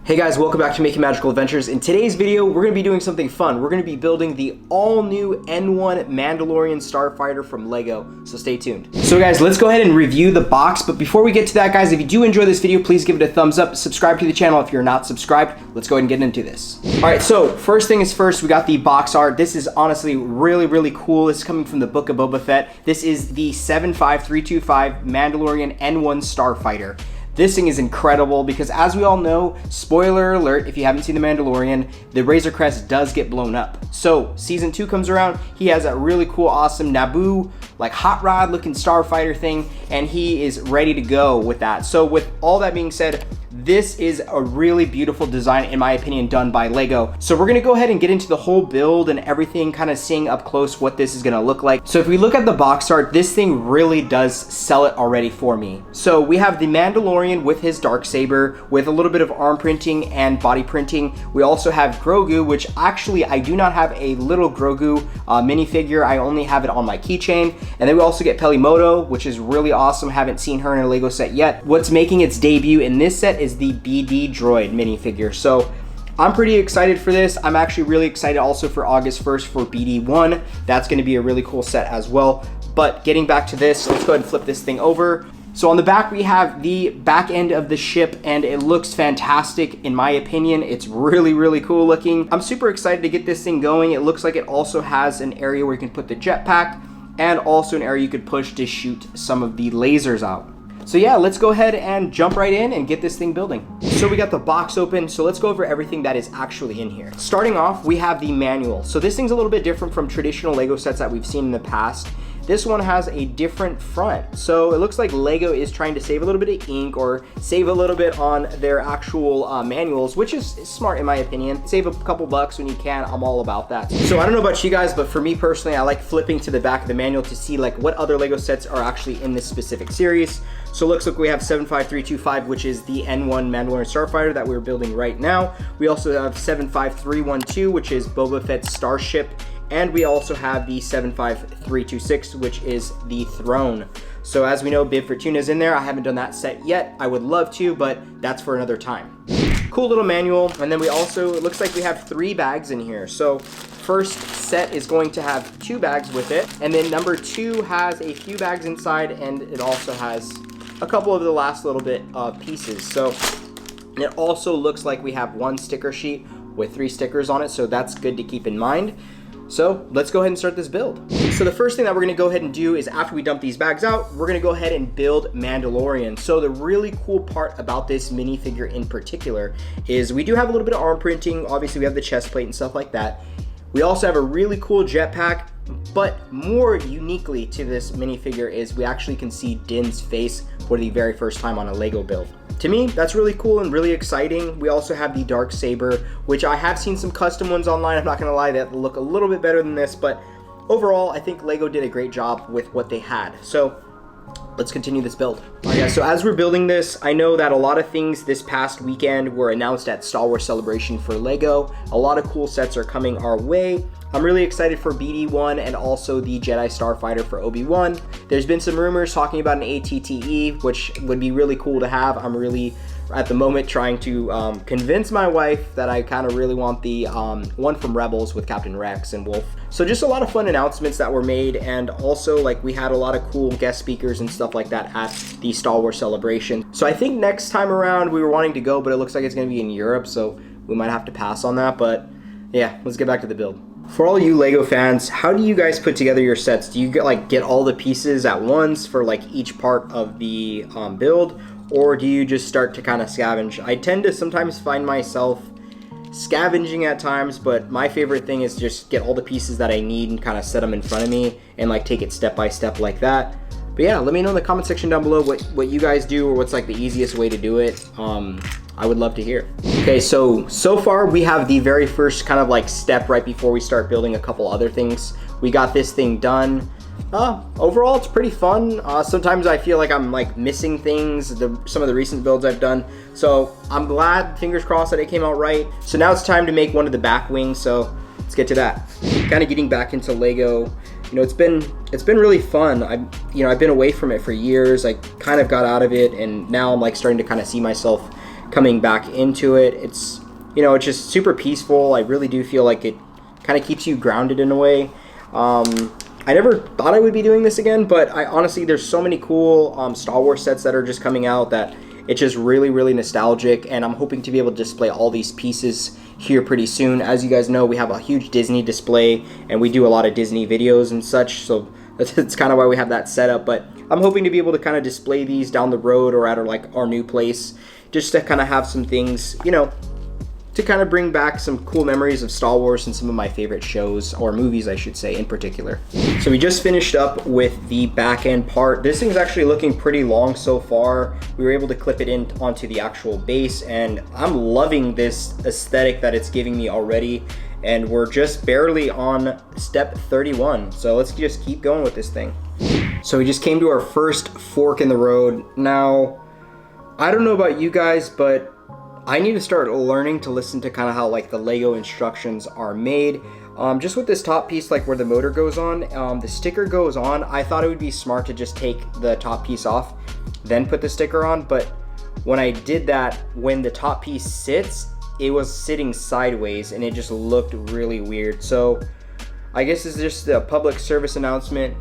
Hey guys, welcome back to Making Magical Adventures. In today's video, we're going to be doing something fun. We're going to be building the all-new N-1 Mandalorian Starfighter from Lego, so stay tuned. So guys, let's go ahead and review the box, but before we get to that, guys, if you do enjoy this video, please give it a thumbs up, subscribe to the channel if you're not subscribed. Let's go ahead and get into this. Alright, so first thing is first, we got the box art. This is honestly really cool. This is coming from the Book of Boba Fett. This is the 75325 Mandalorian N-1 Starfighter. This thing is incredible because, as we all know, spoiler alert, if you haven't seen The Mandalorian, the Razor Crest does get blown up. So season 2 comes around, he has a really cool, awesome Naboo, like hot rod looking starfighter thing, and he is ready to go with that. So with all that being said, this is a really beautiful design, in my opinion, done by Lego. So we're gonna go ahead and get into the whole build and everything, kind of seeing up close what this is gonna look like. So if we look at the box art, this thing really does sell it already for me. So we have the Mandalorian with his Darksaber, with a little bit of arm printing and body printing. We also have Grogu, which actually I do not have a little Grogu minifigure. I only have it on my keychain. And then we also get Pelimoto, which is really awesome. Haven't seen her in a Lego set yet. What's making its debut in this set is the BD droid minifigure. So I'm pretty excited for this. I'm actually really excited also for August 1st for BD1. That's going to be a really cool set as well. But getting back to this, let's go ahead and flip this thing over. So on the back, we have the back end of the ship, and it looks fantastic in my opinion. It's really cool looking. I'm super excited to get this thing going. It looks like it also has an area where you can put the jetpack and also an area you could push to shoot some of the lasers out. So yeah, let's go ahead and jump right in and get this thing building. So we got the box open, so let's go over everything that is actually in here. Starting off, we have the manual. So this thing's a little bit different from traditional Lego sets that we've seen in the past. This one has a different front. So it looks like Lego is trying to save a little bit of ink or save a little bit on their actual manuals, which is smart in my opinion. Save a couple bucks when you can. I'm all about that. So I don't know about you guys, but for me personally, I like flipping to the back of the manual to see like what other Lego sets are actually in this specific series. So it looks like we have 75325, which is the N-1 Mandalorian Starfighter that we're building right now. We also have 75312, which is Boba Fett's Starship. And we also have the 75326, which is the Throne. So as we know, Bib Fortuna's in there. I haven't done that set yet. I would love to, but that's for another time. Cool little manual. And then we also, it looks like we have 3 bags in here. So first set is going to have 2 bags with it. And then number 2 has a few bags inside, and it also has a couple of the last little bit of pieces. So it also looks like we have 1 sticker sheet with 3 stickers on it. So that's good to keep in mind. So let's go ahead and start this build. So the first thing that we're gonna go ahead and do is, after we dump these bags out, we're gonna go ahead and build Mandalorian. So the really cool part about this minifigure in particular is we do have a little bit of arm printing. Obviously we have the chest plate and stuff like that. We also have a really cool jetpack, but more uniquely to this minifigure is we actually can see Din's face for the very first time on a Lego build. To me, that's really cool and really exciting. We also have the Darksaber, which I have seen some custom ones online. I'm not gonna lie, that look a little bit better than this, but overall, I think Lego did a great job with what they had. So let's continue this build. Alright guys, so as we're building this, I know that a lot of things this past weekend were announced at Star Wars Celebration for Lego. A lot of cool sets are coming our way. I'm really excited for BD1 and also the Jedi Starfighter for Obi-Wan. There's been some rumors talking about an ATTE, which would be really cool to have. I'm really, at the moment, trying to convince my wife that I kind of really want the one from Rebels with Captain Rex and Wolf. So just a lot of fun announcements that were made, and also like we had a lot of cool guest speakers and stuff like that at the Star Wars Celebration. So I think next time around we were wanting to go, but it looks like it's going to be in Europe, so we might have to pass on that. But yeah, let's get back to the build. For all you Lego fans, how do you guys put together your sets? Do you get all the pieces at once for like each part of the build, or do you just start to kind of scavenge? I tend to sometimes find myself scavenging at times, but my favorite thing is just get all the pieces that I need and kind of set them in front of me and like take it step by step like that. But yeah, let me know in the comment section down below what you guys do, or what's like the easiest way to do it. I would love to hear. Okay, so far we have the very first kind of like step right before we start building a couple other things. We got this thing done. Overall, it's pretty fun. Sometimes I feel like I'm like missing things, some of the recent builds I've done. So I'm glad, fingers crossed, that it came out right. So now it's time to make one of the back wings. So let's get to that. Kind of getting back into Lego. You know, it's been really fun. I've been away from it for years. I kind of got out of it, and now I'm like starting to kind of see myself coming back into it. It's, you know, it's just super peaceful. I really do feel like it kind of keeps you grounded in a way. I never thought I would be doing this again, but I honestly, there's so many cool Star Wars sets that are just coming out that it's just really, really nostalgic, and I'm hoping to be able to display all these pieces here pretty soon. As you guys know, we have a huge Disney display, and we do a lot of Disney videos and such, so that's kind of why we have that set up. But I'm hoping to be able to kind of display these down the road or at our new place, just to kind of have some things, you know, to kind of bring back some cool memories of Star Wars and some of my favorite shows, or movies I should say in particular. So we just finished up with the back end part. This thing's actually looking pretty long so far. We were able to clip it in onto the actual base, and I'm loving this aesthetic that it's giving me already. And we're just barely on step 31. So let's just keep going with this thing. So we just came to our first fork in the road. Now, I don't know about you guys, but I need to start learning to listen to kind of how like the Lego instructions are made. Just with this top piece, like where the motor goes on, the sticker goes on. I thought it would be smart to just take the top piece off, then put the sticker on. But when I did that, when the top piece sits, it was sitting sideways and it just looked really weird. So I guess it's just a public service announcement.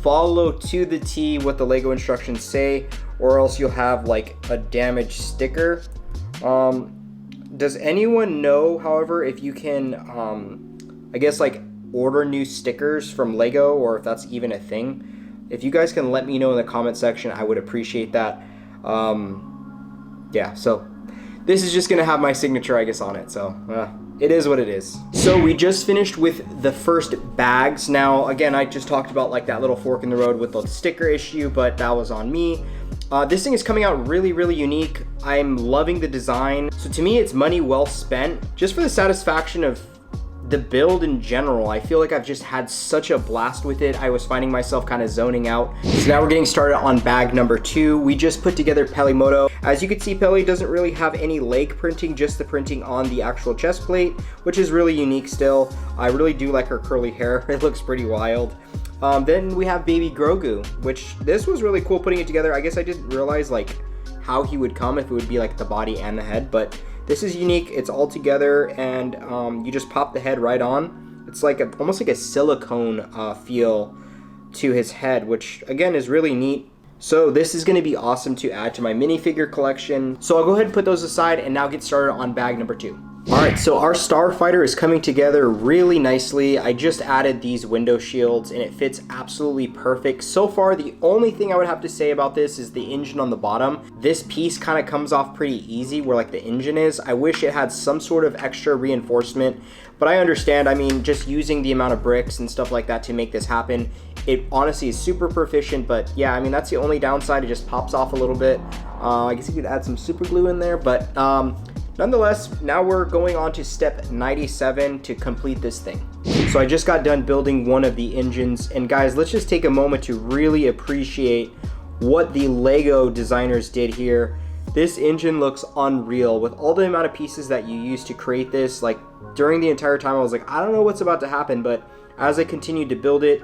Follow to the T what the Lego instructions say, or else you'll have like a damaged sticker. Does anyone know, however, if you can, I guess like order new stickers from Lego, or if that's even a thing? If you guys can let me know in the comment section, I would appreciate that. Yeah, so this is just gonna have my signature, I guess, on it, so it is what it is. So we just finished with the first bags. Now, again, I just talked about like that little fork in the road with the sticker issue, but that was on me. This thing is coming out really, really unique. I'm loving the design. So to me, it's money well spent. Just for the satisfaction of the build in general, I feel like I've just had such a blast with it. I was finding myself kind of zoning out. So now we're getting started on bag number 2. We just put together Pelimoto. As you can see, Peli doesn't really have any leg printing, just the printing on the actual chest plate, which is really unique still. I really do like her curly hair. It looks pretty wild. Then we have Baby Grogu, which this was really cool putting it together. I guess I didn't realize like how he would come, if it would be like the body and the head, but this is unique. It's all together, and you just pop the head right on. It's like almost like a silicone feel to his head, which again is really neat. So this is going to be awesome to add to my minifigure collection. So I'll go ahead and put those aside and now get started on bag number 2. Alright, so our Starfighter is coming together really nicely. I just added these window shields and it fits absolutely perfect. So far, the only thing I would have to say about this is the engine on the bottom. This piece kind of comes off pretty easy where like the engine is. I wish it had some sort of extra reinforcement, but I understand. I mean, just using the amount of bricks and stuff like that to make this happen, it honestly is super proficient. But yeah, I mean, that's the only downside. It just pops off a little bit. I guess you could add some super glue in there, but nonetheless, now we're going on to step 97 to complete this thing. So I just got done building one of the engines, and guys, let's just take a moment to really appreciate what the Lego designers did here. This engine looks unreal with all the amount of pieces that you used to create this. Like during the entire time, I was like, I don't know what's about to happen, but as I continued to build it,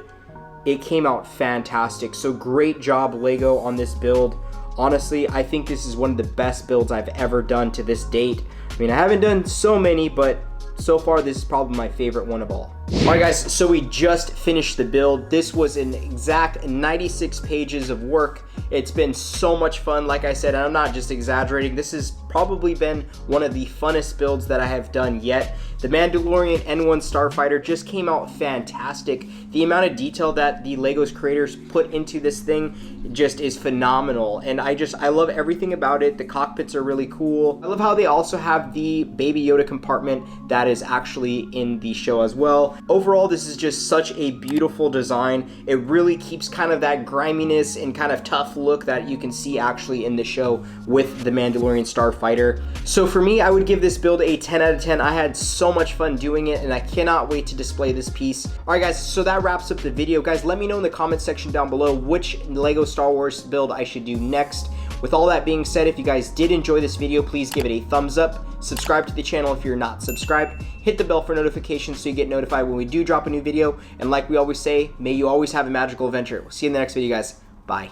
it came out fantastic. So great job, Lego, on this build. Honestly, I think this is one of the best builds I've ever done to this date. I mean, I haven't done so many, but so far this is probably my favorite one of all. Alright guys, so we just finished the build. This was an exact 96 pages of work. It's been so much fun. Like I said, I'm not just exaggerating. This has probably been one of the funnest builds that I have done yet. The Mandalorian N-1 Starfighter just came out fantastic. The amount of detail that the Lego's creators put into this thing just is phenomenal, and I love everything about it. The cockpits are really cool. I love how they also have the Baby Yoda compartment that is actually in the show as well. Overall, this is just such a beautiful design. It really keeps kind of that griminess and kind of tough look that you can see actually in the show with the Mandalorian Starfighter. So for me, I would give this build a 10 out of 10. I had so much fun doing it, and I cannot wait to display this piece. Alright guys, so that wraps up the video. Guys, let me know in the comment section down below which Lego Star Wars build I should do next. With all that being said, if you guys did enjoy this video, please give it a thumbs up. Subscribe to the channel if you're not subscribed. Hit the bell for notifications so you get notified when we do drop a new video. And like we always say, may you always have a magical adventure. We'll see you in the next video, guys. Bye.